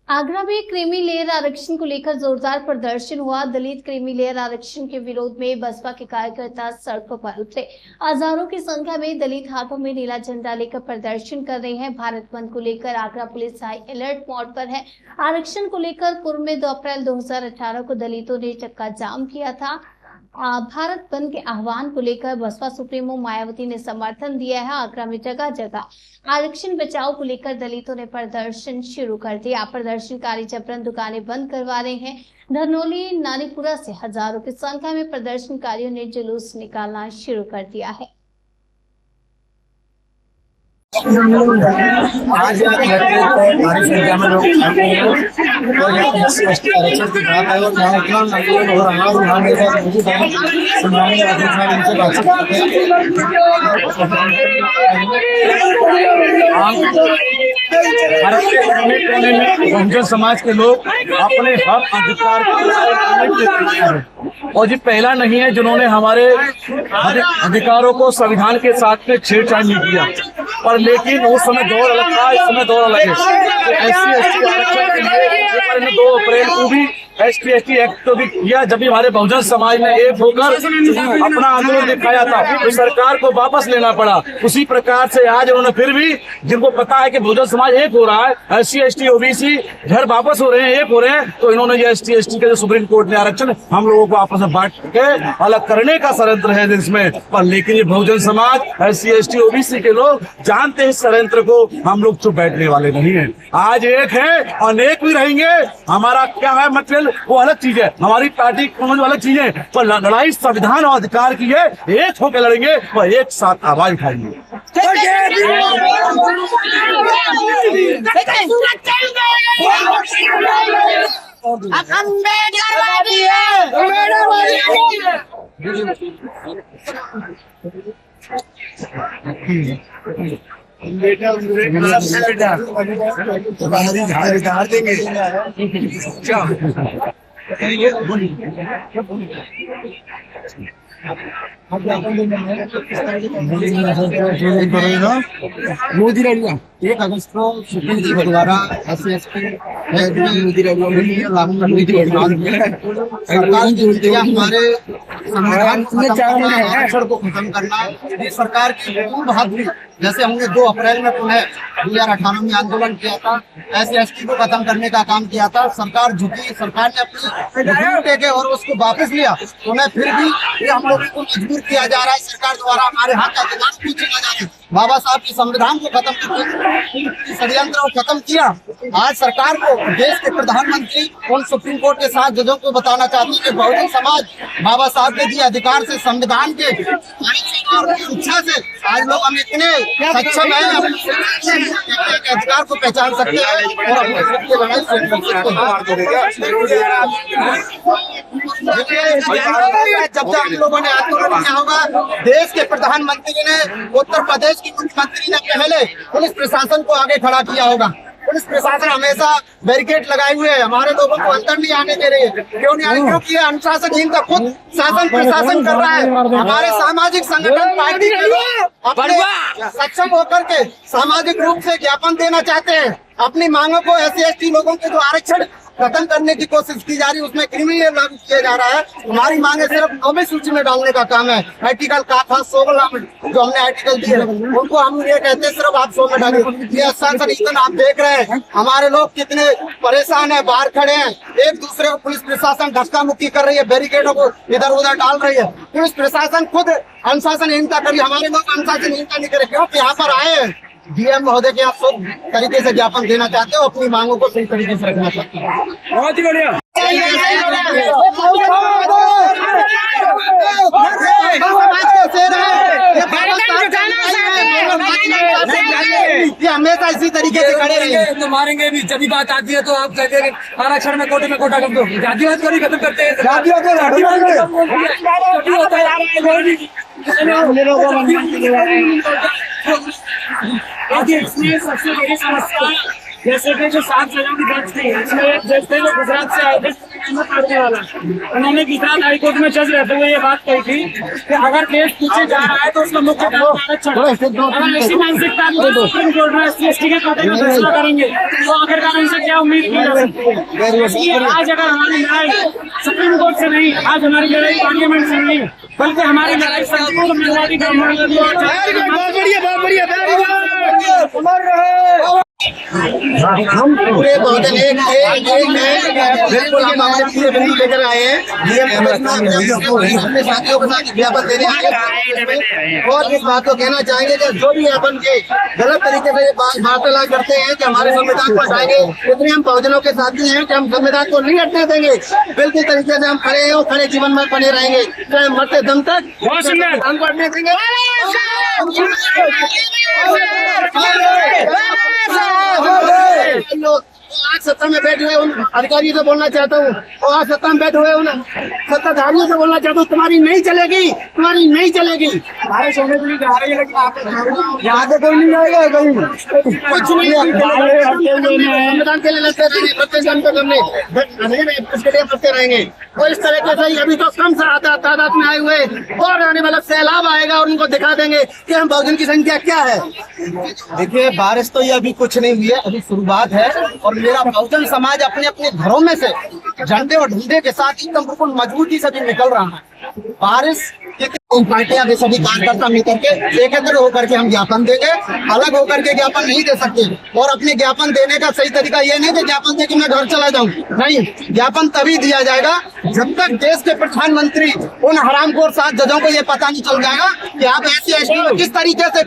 आगरा में creamy layer आरक्षण को लेकर जोरदार प्रदर्शन हुआ। दलित क्रीमी लेयर आरक्षण के विरोध में बसपा के कार्यकर्ता सड़कों पर उतरे। हजारों की संख्या में दलित हाथों में नीला झंडा लेकर प्रदर्शन कर रहे हैं। भारत बंद को लेकर Agra police high alert mode पर है। आरक्षण को लेकर पूर्व में 2 अप्रैल 2018 को दलितों ने चक्का जाम किया था। भारत बंद के आह्वान को लेकर बसपा सुप्रीमो मायावती ने समर्थन दिया है। आगरा में जगह जगह आरक्षण बचाओ को लेकर दलितों ने प्रदर्शन शुरू कर दिया। प्रदर्शनकारी जबरन दुकानें बंद करवा रहे हैं। धरनौली नानीपुरा से हजारों की संख्या में प्रदर्शनकारियों ने जुलूस निकालना शुरू कर दिया है। आज भारी संख्या में लोग और आरक्षण की बात है और यहाँ इतना आंदोलन हो रहा है। यहाँ मेरे पास मौजूद है सम्मानीय अध्यक्ष साहब, इनसे बातचीत करते हैं। बहुजन समाज के लोग अपने हक अधिकार और ये पहला नहीं है जिन्होंने हमारे अधिकारों को संविधान के साथ में छेड़छाड़ नहीं किया, पर लेकिन उस समय दौर अलग था, इस समय दौर अलग है। तो SC/ST आरक्षण के लिए 2 अप्रैल को भी ST/ST एक्ट तो भी किया, जब भी हमारे बहुजन समाज ने एक होकर अपना आंदोलन दिखाया था तो सरकार को वापस लेना पड़ा। उसी प्रकार से आज उन्होंने फिर भी, जिनको पता है कि बहुजन समाज एक हो रहा है, SC/ST OBC घर वापस हो रहे हैं, एक हो रहे हैं, तो इन्होंने ये ST/ST के जो सुप्रीम कोर्ट ने आरक्षण हम लोगों को आपस में बांट के अलग करने का षड्यंत्र है इसमें। पर लेकिन ये बहुजन समाज SC/ST OBC के लोग जानते हैं इस षड्यंत्र को, हम लोग चुप बैठने वाले नहीं है। आज एक है और अनेक भी रहेंगे। हमारा क्या है मटेरियल वो अलग चीज है, हमारी पार्टी कौन अलग चीज है, पर लड़ाई संविधान और अधिकार की है। एक होकर लड़ेंगे और एक साथ आवाज उठाएंगे। बेटा झाड़ देंगे क्या? मोदी रैलियां 1 अगस्त को सुप्रीम कोर्ट द्वारा SC/ST लागू करने की सरकार की नीतियां हमारे संविधान आरक्षण को खत्म करना ये सरकार की मूल बात थी। जैसे हमने 2 अप्रैल में पुनः 2018 में आंदोलन किया था, SC/ST को खत्म करने का काम किया था। सरकार झुकी, सरकार ने अपनी टेके और उसको वापस लिया। उन्हें फिर भी ये हम लोगों को मजबूर किया जा रहा है सरकार द्वारा, हमारे हाथ का अधिकार पूछा जा रहा है। बाबा साहब के संविधान को खत्म करके षड्यंत्र को खत्म किया। आज सरकार को देश के प्रधानमंत्री और सुप्रीम कोर्ट के 7 जजों को बताना चाहती है कि बहुजन समाज बाबा साहब के दिए अधिकार से, संविधान के इच्छा से आज लोग हम इतने सक्षम है, अपने अधिकार को पहचान सकते हैं और अपने सबके लड़ाई जब तक हम लोगों ने आंदोलन किया होगा, देश के प्रधानमंत्री ने, उत्तर प्रदेश की मुख्यमंत्री ने पहले पुलिस प्रशासन को आगे खड़ा किया होगा। पुलिस प्रशासन हमेशा बैरिकेड लगाए हुए है, हमारे लोगों को अंदर नहीं आने दे रही है। क्यों नहीं आने? क्योंकि ये अनुशासनहीनता खुद शासन प्रशासन कर रहा है। हमारे सामाजिक संगठन पार्टी के लोग अपने सक्षम होकर के सामाजिक रूप से ज्ञापन देना चाहते हैं। अपनी मांगों को SC/ST लोगों के जो आरक्षण खत्म करने की कोशिश की जा रही है, उसमें क्रिमिनल लागू किया जा रहा है। हमारी मांगे सिर्फ 9वीं सूची में डालने का काम है। आर्टिकल का था 16 में जो हमने आर्टिकल दिए, उनको हम ये कहते हैं सिर्फ आप 100 में डालिए। ये शासन आप देख रहे हैं, हमारे लोग कितने परेशान है, बाहर खड़े हैं, एक दूसरे को पुलिस प्रशासन धक्का मुक्की कर रही है, बैरिकेडों को इधर उधर डाल रही है। पुलिस प्रशासन खुद अनुशासनहीनता कर रही है, हमारे लोग अनुशासनहीनता नहीं करे। क्योंकि यहाँ पर आए हैं DM महोदय के, आप सब तरीके से ज्ञापन देना चाहते हो, अपनी मांगों को सही तरीके से रखना चाहते हो। बहुत ही बढ़िया। ये हमेशा इसी तरीके से खड़े रहेंगे तो मारेंगे भी। जब बात आती है तो आप कहते हैं आरक्षण में कोटे कर दो, जातिवाद को नहीं खत्म करते हैं। सबसे बड़ी समस्या जैसे कि जो 7 सजाओं की दर्ज थी, इसमें एक जज थे जो गुजरात से आए थे, पढ़ने वाला, उन्होंने गुजरात हाईकोर्ट में जज रहते हुए ये बात कही थी कि अगर केस पीछे जा रहा है तो उसका मुख्य कारण आरक्षण। अगर ऐसी मानसिकता सुप्रीम कोर्ट में SC/ST के कोटे में फैसला करेंगे तो आखिरकार उनसे क्या उम्मीद की जा सकती है। इसलिए आज अगर हमारी लड़ाई सुप्रीम कोर्ट से नहीं, आज हमारी लड़ाई पार्लियामेंट से नहीं, बल्कि हमारी लड़ाई संपूर्ण मानवाधिकार हम पूरे बहुजन एक बिल्कुल हम अपने पूरे बिल्कुल लेकर आए हैं। ये अपने साथियों के साथ ज्ञापन देने आए हैं और इस बात को कहना चाहेंगे कि जो भी अपन के गलत तरीके से वार्तालाप करते हैं कि हमारे संविधान को हटाएंगे, इतने हम बहुजनों के साथी हैं कि हम संविधान को नहीं हटने देंगे। बिल्कुल तरीके से हम खड़े हैं और खड़े जीवन में बने रहेंगे, चाहे मरते दम तक संविधान को हटने देंगे। आज सत्ता में बैठे हुए उन अधिकारियों से बोलना चाहता हूँ और आज सत्ता में बैठे हुए उन सत्ताधारियों से बोलना चाहता हूँ, तुम्हारी नहीं चलेगी, तुम्हारी नहीं चलेगी। बारिश होने के लिए जा रही है लेकिन यहाँ से कोई नहीं जाएगा, कहीं कुछ नहीं। संविधान के लिए लड़ते रहेंगे, प्रत्येक हमने उसके लिए लड़ते रहेंगे और इस तरीके से अभी तो कम तादाद में आए हुए और आने वाला सैलाब आएगा और उनको दिखा देंगे कि हम बहुजन की संख्या क्या है। देखिए बारिश तो ये अभी कुछ नहीं हुई है, अभी शुरुआत है और मेरा बहुजन समाज अपने अपने घरों में से झंडे और ढंडे के साथ एकदम बिल्कुल मजबूती से भी निकल रहा है। बारिश पार्टियां के सभी कार्यकर्ता मिलकर के एकत्र होकर के हम ज्ञापन देंगे, अलग होकर के ज्ञापन नहीं दे सकते। और अपने ज्ञापन देने का सही तरीका ये नहीं कि ज्ञापन दे कि मैं घर चला जाऊं, नहीं, ज्ञापन तभी दिया जाएगा जब तक देश के प्रधानमंत्री उन हरामखोर 7 जजों को ये पता नहीं चल जाएगा कि आप SC/ST को किस तरीके से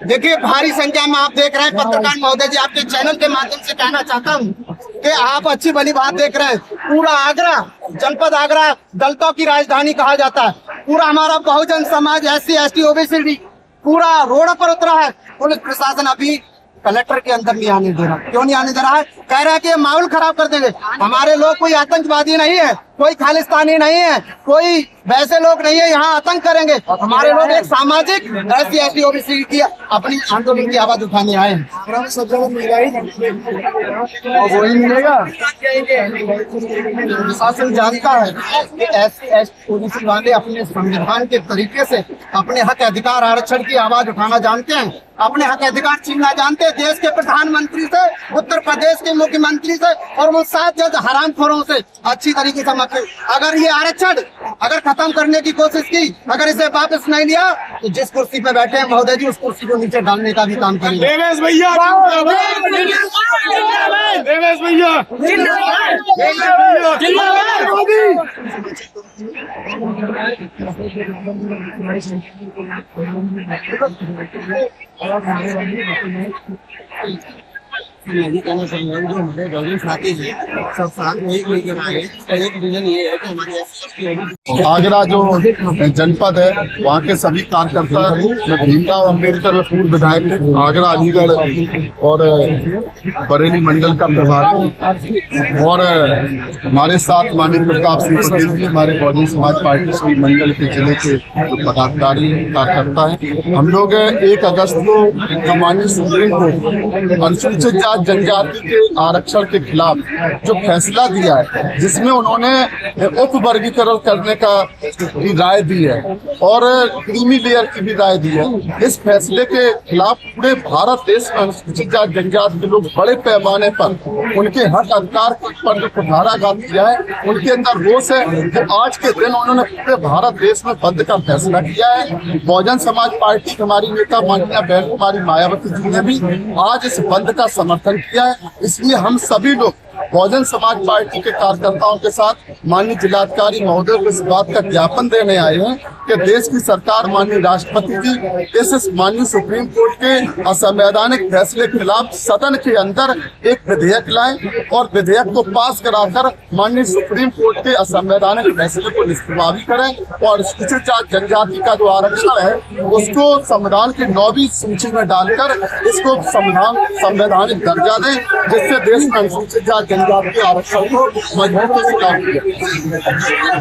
देखिए भारी संख्या में आप देख रहे हैं पत्रकार महोदय जी, आपके चैनल के माध्यम से कहना चाहता हूँ कि आप अच्छी भली बात देख रहे हैं। पूरा आगरा, जनपद आगरा दलितों की राजधानी कहा जाता है। पूरा हमारा बहुजन समाज SC/ST OBC पूरा रोड पर उतरा है। पुलिस प्रशासन अभी कलेक्टर के अंदर नहीं आने दे रहा। क्यों नहीं आने दे रहा है? कह रहा है कि माहौल खराब कर देंगे। हमारे लोग कोई आतंकवादी नहीं है, कोई खालिस्तानी नहीं है, कोई वैसे लोग नहीं है यहाँ आतंक करेंगे। हमारे लोग एक सामाजिक SC/ST OBC की अपनी आंदोलन की आवाज उठाने आए हैं। वही मिलेगा। शासन जानता है कि SC/ST OBC वाले अपने संविधान के तरीके से अपने हक अधिकार आरक्षण की आवाज उठाना जानते हैं, अपने हक अधिकार छीनना जानते हैं। देश के प्रधानमंत्री से, उत्तर प्रदेश के मुख्यमंत्री से और वो 7 जज हरामखोरों से अच्छी तरीके से अगर ये आरक्षण अगर खत्म करने की कोशिश की, अगर इसे वापस नहीं लिया तो जिस कुर्सी पे बैठे हैं महोदय जी उस कुर्सी को नीचे डालने का भी काम करेंगे। देवेश भैया, देवेश भैया, नहीं कहना चाहूँगा जो हमारे बहुजन साथी हैं सब साथ में एक लेकर आए। एक रीजन ये है कि हमारे आगरा जो जनपद है वहाँ के सभी कार्यकर्ता, मैं भीमराव अम्बेडकर पूर्व विधायक आगरा अलीगढ़ और बरेली मंडल का प्रभारी और हमारे साथ माननीय प्रताप सिंह पटेल जी हमारे बहुजन समाज पार्टी श्री मंडल के जिले के पदाधिकारी कार्यकर्ता हैं। हम लोग 1 अगस्त को माननीय सुप्रीम कोर्ट अनुसूचित जनजाति के आरक्षण के खिलाफ जो फैसला दिया है, जिसमें उन्होंने उप वर्गीकरण करने का भी राय दी है और क्रीमी लेयर की भी राय दी है। इस फैसले के खिलाफ पूरे भारत देश में अनुसूचित जाति जनजाति के लोग बड़े पैमाने पर उनके हक अधिकार पर जो कुठाराघात किया है, उनके अंदर रोष है। तो आज के दिन उन्होंने पूरे भारत देश में बंद का फैसला किया है। बहुजन समाज पार्टी की हमारी नेता माननीय बहन कुमारी मायावती जी ने भी आज इस बंद का समर्थन किया है। इसलिए हम सभी लोग बहुजन समाज पार्टी के कार्यकर्ताओं के साथ माननीय जिलाधिकारी महोदय को इस बात का ज्ञापन देने आए हैं कि देश की सरकार माननीय राष्ट्रपति जी इस माननीय सुप्रीम कोर्ट के असंवैधानिक फैसले के खिलाफ सदन के अंदर एक विधेयक लाएं और विधेयक को पास कराकर माननीय सुप्रीम कोर्ट के असंवैधानिक फैसले को निष्प्रभावी करें और अनुसूचित जाति जनजाति का जो आरक्षण है उसको संविधान की 9वीं सूची में डालकर इसको संवैधानिक दर्जा दें, जिससे देश में अनुसूचित जाति जनजातीय आरक्षण को मजबूती से लागू किया।